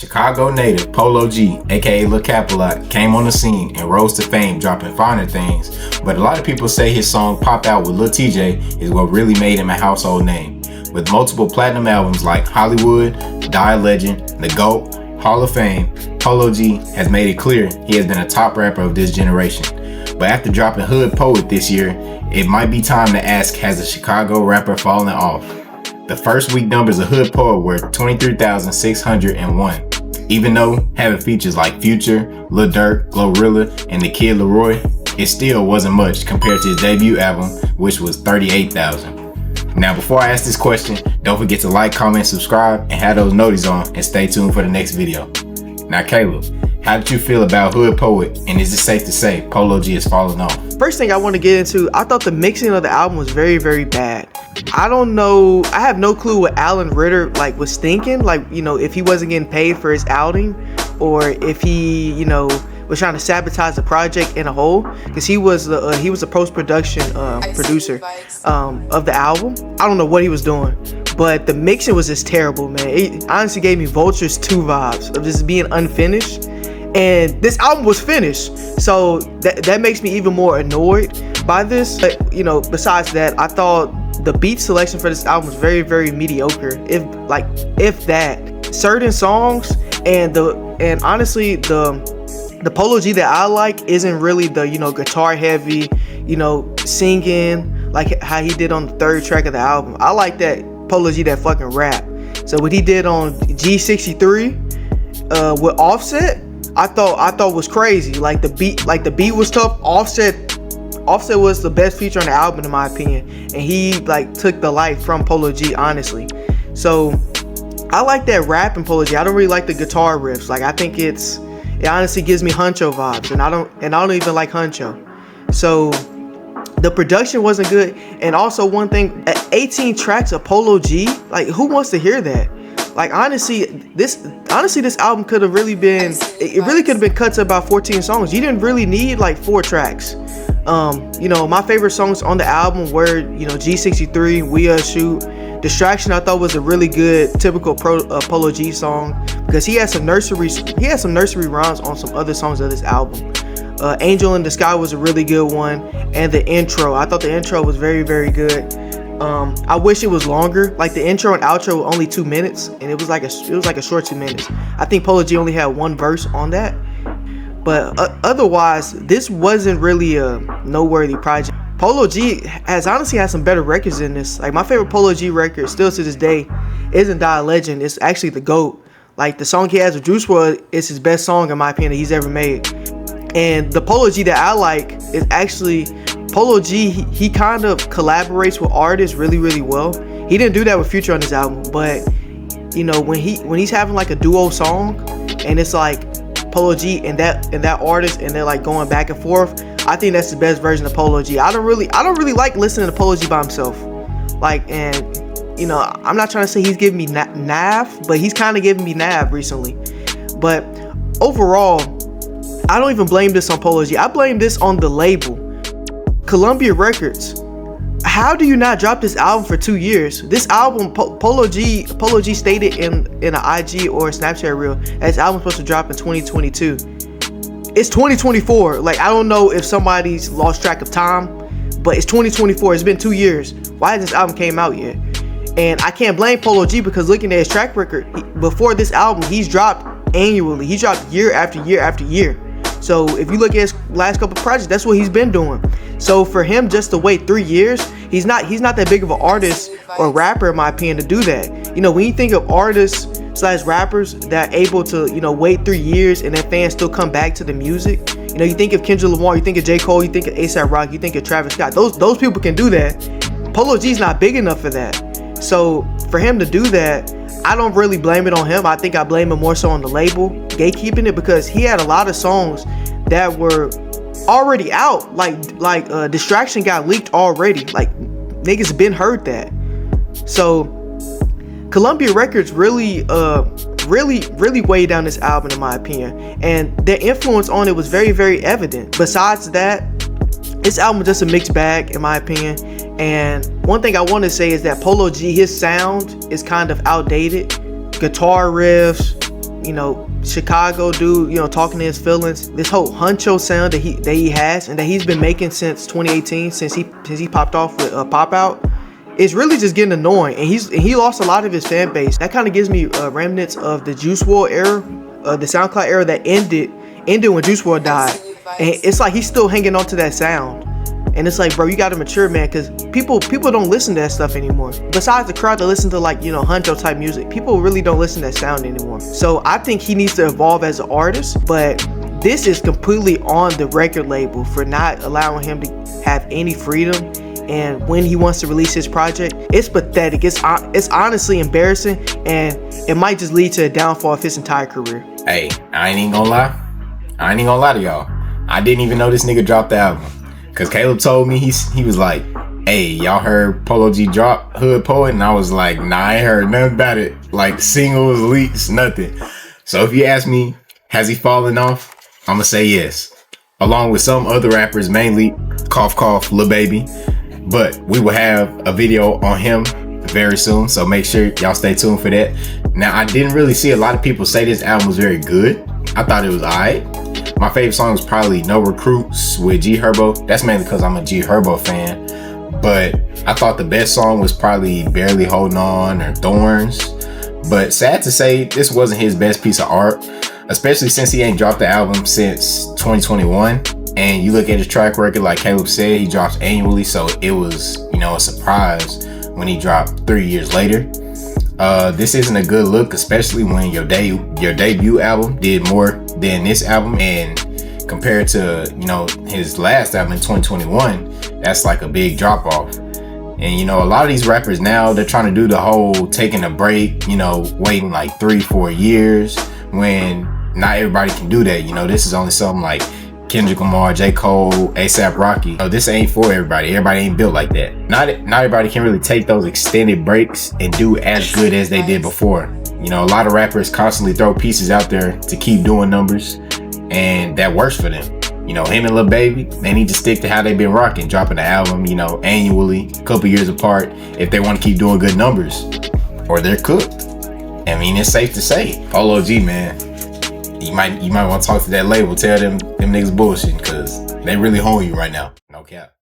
Chicago native Polo G, aka Lil Cap-A-Lot, came on the scene and rose to fame dropping Finer Things, but a lot of people say his song Pop Out with Lil TJ is what really made him a household name. With multiple platinum albums like Hollywood, Die Legend, The GOAT, Hall of Fame, Polo G has made it clear he has been a top rapper of this generation. But after dropping Hood Poet this year, it might be time to ask, has a Chicago rapper fallen off? The first week numbers of Hood Poet were 23,601. Even though having features like Future, Lil Durk, Glorilla, and the Kid Leroy, it still wasn't much compared to his debut album, which was 38,000. Now before I ask this question, don't forget to like, comment, subscribe, and have those noties on, and stay tuned for the next video. Now Caleb, how did you feel about Hood Poet, and is it safe to say Polo G has fallen off? First thing I want to get into, I thought the mixing of the album was very, very bad. I don't know, I have no clue what Alan Ritter was thinking, if he wasn't getting paid for his outing, or if he, was trying to sabotage the project in a whole, because he was a post-production producer of the album. I don't know what he was doing, but the mixing was just terrible, man. It honestly gave me Vultures 2 vibes of just being unfinished, and this album was finished, so that makes me even more annoyed by this. But besides that, I thought the beat selection for this album was very, very mediocre, if that. Certain songs and honestly the Polo G that I like isn't really the guitar heavy, singing like how he did on the third track of the album. I like that Polo G that fucking rap. So what he did on G63 with Offset, I thought was crazy. Like the beat was tough. Offset was the best feature on the album in my opinion, and he took the light from Polo G, honestly. So I like that rap in Polo G. I don't really like the guitar riffs. I think it honestly gives me Huncho vibes, and I don't even like Huncho. So the production wasn't good, and also one thing, 18 tracks of Polo G, who wants to hear that? Honestly, this album could have really been, it really could have been cut to about 14 songs. You didn't really need 4 tracks. My favorite songs on the album were, G63, We Shoot. Distraction I thought was a really good typical Polo G song, because he had some nursery rhymes on some other songs of this album. Angel in the Sky was a really good one, and the intro, I thought the intro was very, very good. I wish it was longer. The intro and outro were only 2 minutes, and it was like a short 2 minutes. I think Polo G only had 1 verse on that, but otherwise this wasn't really a noteworthy project. Polo G has honestly had some better records than this. My favorite Polo G record still to this day isn't Die Legend. It's actually The GOAT. The song he has with Juice WRLD is his best song in my opinion that he's ever made. And the Polo G that I like is actually Polo G. He kind of collaborates with artists really, really well. He didn't do that with Future on his album, but when he's having a duo song and it's Polo G and that artist, and they're going back and forth, I think that's the best version of Polo G. I don't really like listening to Polo G by himself. I'm not trying to say he's giving me nav, but he's kind of giving me nav recently. But overall, I don't even blame this on Polo G. I blame this on the label, Columbia Records. How do you not drop this album for 2 years? This album, Polo G stated in an IG or a Snapchat reel that this album's supposed to drop in 2022. It's 2024. I don't know if somebody's lost track of time, but it's 2024. It's been 2 years. Why hasn't this album came out yet? And I can't blame Polo G, because looking at his track record, before this album, he's dropped annually. He dropped year after year after year. So if you look at his last couple projects, that's what he's been doing. So for him just to wait 3 years, he's not that big of an artist or rapper in my opinion to do that. When you think of artists / rappers that are able to wait 3 years and then fans still come back to the music, you think of Kendrick Lamar, you think of J. Cole, you think of A$AP Rocky, you think of Travis Scott. Those people can do that. Polo G's not big enough for that. So for him to do that, I don't really blame it on him. I think I blame it more so on the label gatekeeping it, because he had a lot of songs that were already out. Distraction got leaked already. Niggas been heard that. So Columbia Records really weighed down this album in my opinion, and their influence on it was very, very evident. Besides that, this album is just a mixed bag in my opinion. And one thing I want to say is that Polo G, his sound is kind of outdated. Guitar riffs, Chicago dude, talking to his feelings. This whole huncho sound that he has and that he's been making since 2018, since he popped off with Pop Out. It's really just getting annoying, and he lost a lot of his fan base. That kind of gives me remnants of the Juice WRLD era, the SoundCloud era that ended when Juice WRLD died. And it's like he's still hanging on to that sound. And it's like, bro, you gotta mature, man, because people don't listen to that stuff anymore. Besides the crowd that listen to huncho type music, people really don't listen to that sound anymore. So I think he needs to evolve as an artist, but this is completely on the record label for not allowing him to have any freedom. And when he wants to release his project, it's pathetic. It's honestly embarrassing, and it might just lead to a downfall of his entire career. Hey, I ain't even gonna lie to y'all. I didn't even know this nigga dropped the album. Cause Caleb told me, he was like, hey, y'all heard Polo G drop Hood Poet? And I was like, nah, I ain't heard nothing about it. Like singles, leaks, nothing. So if you ask me, has he fallen off? I'm gonna say yes. Along with some other rappers, mainly Cough Cough, Lil Baby. But we will have a video on him very soon, so make sure y'all stay tuned for that. Now, I didn't really see a lot of people say this album was very good. I thought it was alright. My favorite song was probably No Recruits with G Herbo. That's mainly because I'm a G Herbo fan. But I thought the best song was probably Barely Holding On or Thorns. But sad to say, this wasn't his best piece of art, especially since he ain't dropped the album since 2021. And you look at his track record, like Caleb said, he drops annually, so it was, a surprise when he dropped 3 years later. This isn't a good look, especially when your debut album did more than this album, and compared to his last album in 2021, that's like a big drop off. And a lot of these rappers now, they're trying to do the whole taking a break, waiting like 3-4 years, when not everybody can do that. This is only something like Kendrick Lamar, J. Cole, A$AP Rocky. This ain't for everybody. Everybody ain't built like that. Not everybody can really take those extended breaks and do as good as they did before. A lot of rappers constantly throw pieces out there to keep doing numbers, and that works for them. Him and Lil Baby, they need to stick to how they've been rocking, dropping the album, annually, a couple years apart, if they want to keep doing good numbers, or they're cooked. I mean, it's safe to say, Polo G, man, you might want to talk to that label, tell them niggas bullshit, because they really holding you right now. No cap.